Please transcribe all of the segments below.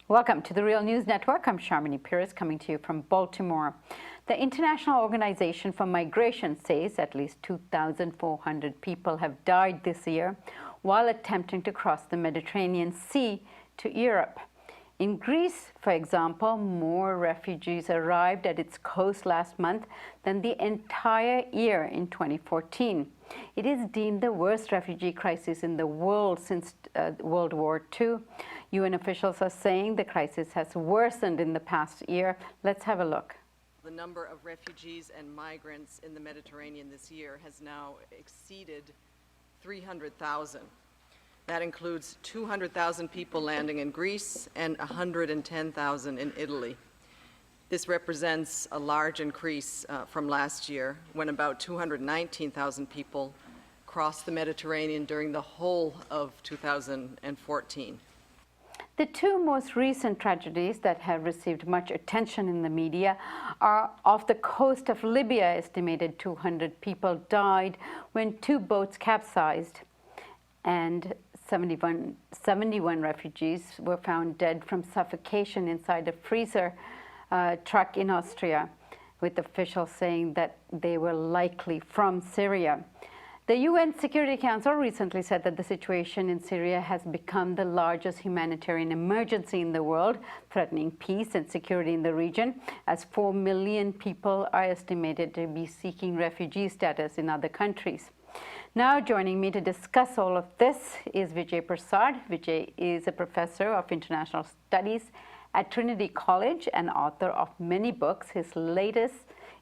Welcome to the Real News Network. I'm Sharmini Pires coming to you from Baltimore. The International Organization for Migration says at least 2,400 people have died this year while attempting to cross the Mediterranean Sea to Europe. In Greece, for example, more refugees arrived at its coast last month than the entire year in 2014. It is deemed the worst refugee crisis in the world since World War II. UN officials are saying the crisis has worsened in the past year. Let's have a look. The number of refugees and migrants in the Mediterranean this year has now exceeded 300,000. That includes 200,000 people landing in Greece and 110,000 in Italy. This represents a large increase from last year, when about 219,000 people crossed the Mediterranean during the whole of 2014. The two most recent tragedies that have received much attention in the media are off the coast of Libya. Estimated 200 people died when two boats capsized, and 71 refugees were found dead from suffocation inside a freezer truck in Austria, with officials saying that they were likely from Syria. The UN Security Council recently said that the situation in Syria has become the largest humanitarian emergency in the world, threatening peace and security in the region, as 4 million people are estimated to be seeking refugee status in other countries. Now joining me to discuss all of this is Vijay Prasad. Vijay is a professor of international studies at Trinity College and author of many books. His latest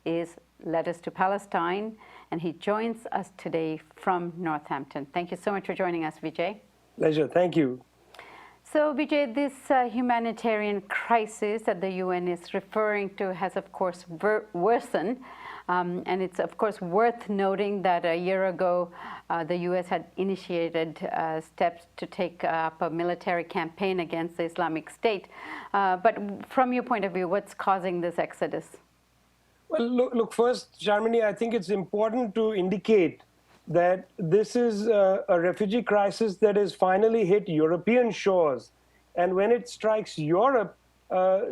is Letters to Palestine, and he joins us today from Northampton. Thank you so much for joining us, Vijay. Pleasure. Thank you. So, Vijay, this humanitarian crisis that the UN is referring to has, of course, worsened. And it's, of course, worth noting that a year ago, the U.S. had initiated steps to take up a military campaign against the Islamic State. But from your point of view, what's causing this exodus? Well, look, first, Sharmini, I think it's important to indicate that this is a refugee crisis that has finally hit European shores. And when it strikes Europe,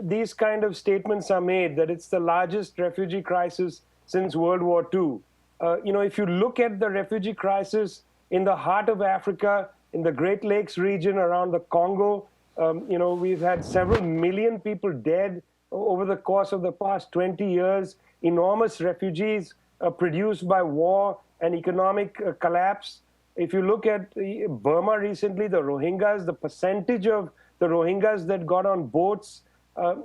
these kind of statements are made that it's the largest refugee crisis since World War II. If you look at the refugee crisis in the heart of Africa, in the Great Lakes region around the Congo, we've had several million people dead over the course of the past 20 years, enormous refugees produced by war and economic collapse. If you look at Burma recently, the Rohingyas, the percentage of the Rohingyas that got on boats.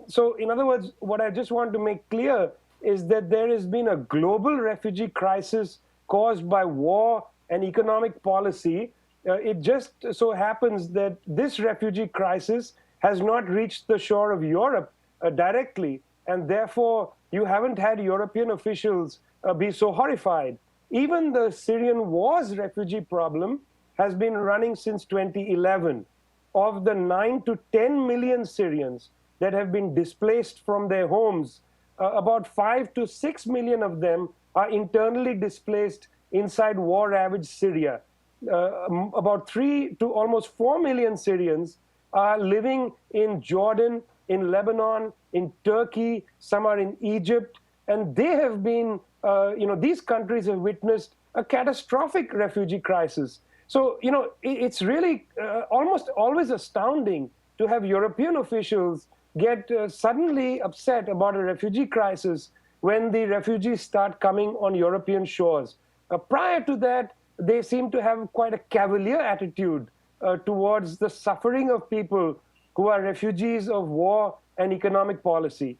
So in other words, what I just want to make clear is that there has been a global refugee crisis caused by war and economic policy. It just so happens that this refugee crisis has not reached the shore of Europe directly, and therefore you haven't had European officials be so horrified. Even the Syrian war's refugee problem has been running since 2011. Of the 9 to 10 million Syrians that have been displaced from their homes, about 5 to 6 million of them are internally displaced inside war-ravaged Syria. About 3 to almost 4 million Syrians are living in Jordan, in Lebanon, in Turkey, some are in Egypt, and they have been, these countries have witnessed a catastrophic refugee crisis. So, it's really almost always astounding to have European officials get suddenly upset about a refugee crisis when the refugees start coming on European shores. Prior to that, they seem to have quite a cavalier attitude towards the suffering of people who are refugees of war and economic policy.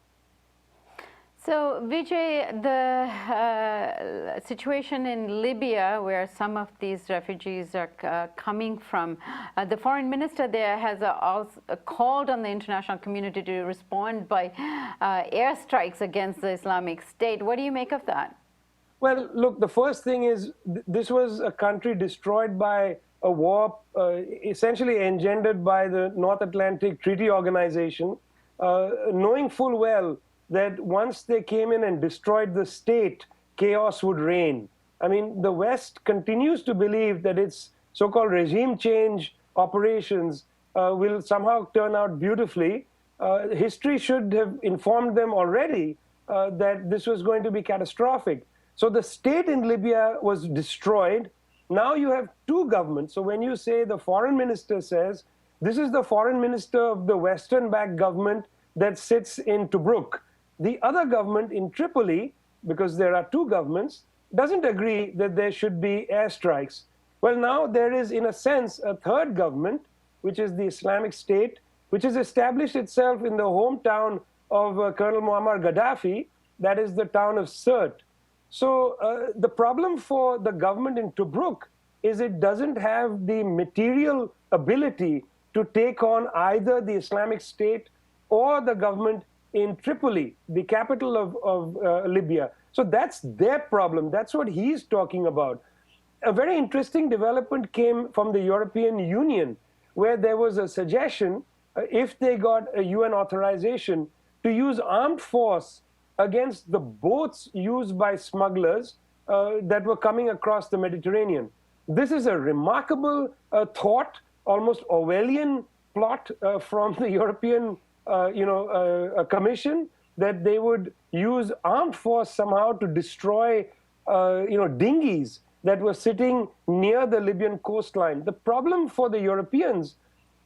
So, Vijay, the situation in Libya, where some of these refugees are coming from, the foreign minister there has also called on the international community to respond by airstrikes against the Islamic State. What do you make of that? Well, look, the first thing is this was a country destroyed by a war essentially engendered by the North Atlantic Treaty Organization, knowing full well that once they came in and destroyed the state, chaos would reign. I mean, the West continues to believe that its so-called regime change operations will somehow turn out beautifully. History should have informed them already that this was going to be catastrophic. So the state in Libya was destroyed. Now you have two governments. So when you say the foreign minister says, this is the foreign minister of the Western-backed government that sits in Tobruk. The other government in Tripoli, because there are two governments, doesn't agree that there should be airstrikes. Well, now there is, in a sense, a third government, which is the Islamic State, which has established itself in the hometown of Colonel Muammar Gaddafi, that is the town of Sirte. So the problem for the government in Tobruk is it doesn't have the material ability to take on either the Islamic State or the government in Tripoli, the capital of Libya. So that's their problem. That's what he's talking about. A very interesting development came from the European Union, where there was a suggestion, if they got a UN authorization, to use armed force against the boats used by smugglers that were coming across the Mediterranean. This is a remarkable thought, almost Orwellian plot from the European Commission, that they would use armed force somehow to destroy dinghies that were sitting near the Libyan coastline. The problem for the Europeans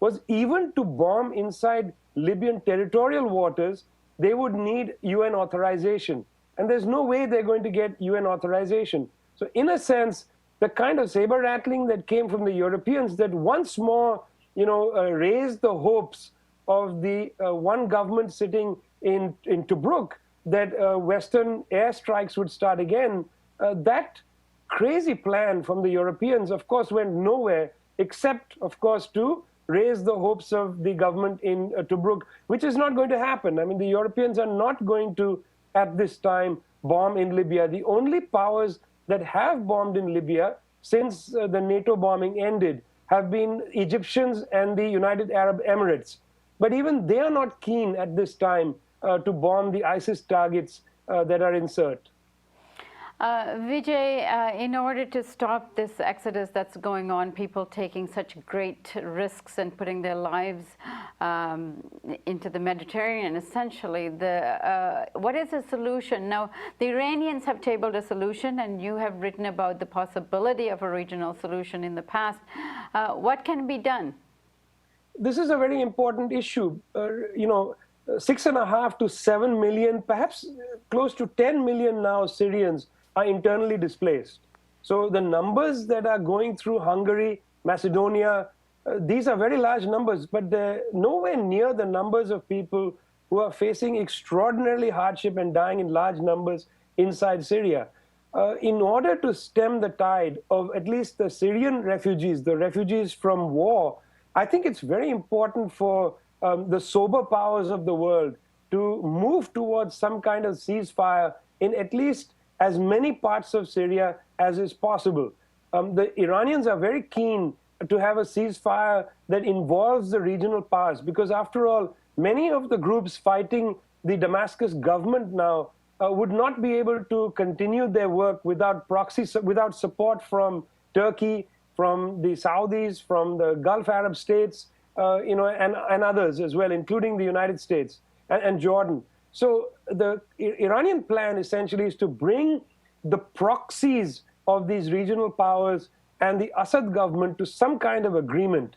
was even to bomb inside Libyan territorial waters, they would need UN authorization. And there's no way they're going to get UN authorization. So in a sense, the kind of saber rattling that came from the Europeans that once more, raised the hopes of the one government sitting in Tobruk that Western airstrikes would start again, that crazy plan from the Europeans, of course, went nowhere except, of course, to raise the hopes of the government in Tobruk, which is not going to happen. I mean, the Europeans are not going to, at this time, bomb in Libya. The only powers that have bombed in Libya since the NATO bombing ended have been Egyptians and the United Arab Emirates. But even they are not keen at this time to bomb the ISIS targets that are in Sirte. Vijay, in order to stop this exodus that's going on, people taking such great risks and putting their lives into the Mediterranean, essentially, what is the solution? Now, the Iranians have tabled a solution, and you have written about the possibility of a regional solution in the past. What can be done? This is a very important issue. 6.5 to 7 million, perhaps close to 10 million now Syrians are internally displaced. So the numbers that are going through Hungary, Macedonia, these are very large numbers, but they're nowhere near the numbers of people who are facing extraordinarily hardship and dying in large numbers inside Syria. In order to stem the tide of at least the Syrian refugees, the refugees from war, I think it's very important for the sober powers of the world to move towards some kind of ceasefire in at least as many parts of Syria as is possible. The Iranians are very keen to have a ceasefire that involves the regional powers, because after all, many of the groups fighting the Damascus government now would not be able to continue their work without without support from Turkey, from the Saudis, from the Gulf Arab states, and others as well, including the United States and Jordan. So the Iranian plan essentially is to bring the proxies of these regional powers and the Assad government to some kind of agreement.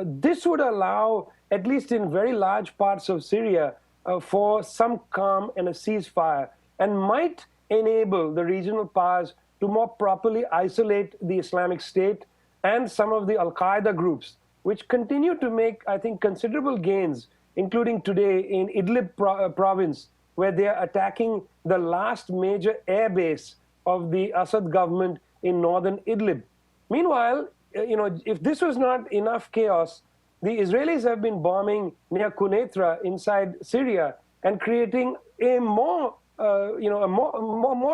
This would allow, at least in very large parts of Syria, for some calm and a ceasefire, and might enable the regional powers to more properly isolate the Islamic State and some of the Al-Qaeda groups, which continue to make, I think, considerable gains, including today in Idlib province, where they are attacking the last major air base of the Assad government in northern Idlib. Meanwhile, if this was not enough chaos, the Israelis have been bombing near Quneitra inside Syria and creating a more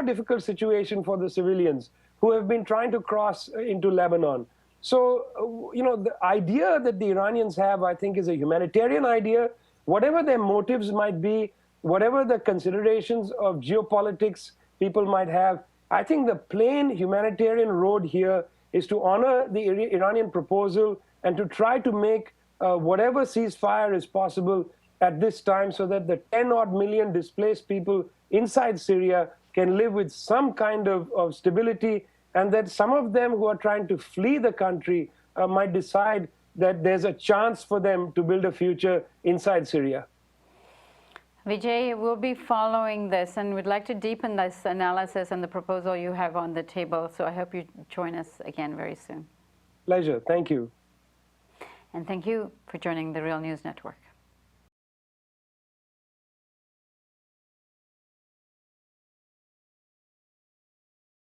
difficult situation for the civilians who have been trying to cross into Lebanon. So, the idea that the Iranians have, I think, is a humanitarian idea. Whatever their motives might be, whatever the considerations of geopolitics people might have, I think the plain humanitarian road here is to honor the Iranian proposal and to try to make whatever ceasefire is possible at this time so that the 10-odd million displaced people inside Syria can live with some kind of stability, and that some of them who are trying to flee the country might decide that there's a chance for them to build a future inside Syria. Vijay, we'll be following this, and we'd like to deepen this analysis and the proposal you have on the table. So I hope you join us again very soon. Pleasure. Thank you. And thank you for joining the Real News Network.